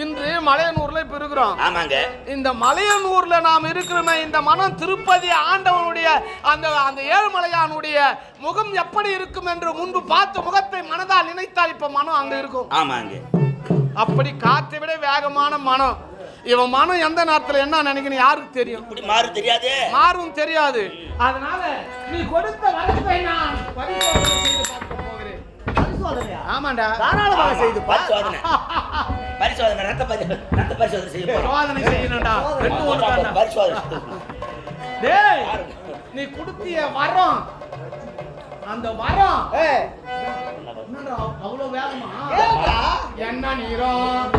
இன்று மலையனூர்ல இப்ப இருக்கிறோம். ஆமாங்க. இந்த மலையனூர்ல நாம் இருக்கிறோமே, இந்த மனம் திருப்பதி ஆண்டவனுடைய அந்த அந்த ஏழுமலையானுடைய முகம் எப்படி இருக்கும் என்று முன்பு பார்த்த முகத்தை மனதால் நினைத்தால் இப்ப மனம் அங்க இருக்கும். ஆமாங்க. அப்படி காற்றை விட வேகமான மனம். இவன் மனம் எந்த நேரத்துல என்ன நினைக்கணும் யாருக்கு தெரியும்? இப்படி மாறும் தெரியாது, மாறும் தெரியாது. அதனால நீ கொடுத்த வரத்தை நான் பரிசோதனை செய்து பார்க்க போகிறேன். பரிசோதனையா? ஆமாண்டா, தாராளமாக செய்து பரிசோதனை. பரிசோதனை, ரத்த பரிசோதனை செய்ய போறோம். சோதனை செய்யணும்டா. ரெண்டு ஒண்ணு பரிசோதனை. டேய், நீ கொடுத்திய வரம், அந்த வரம் ஏய் என்னடா அவ்வளவு வேகமா? ஏடா என்ன நீரம்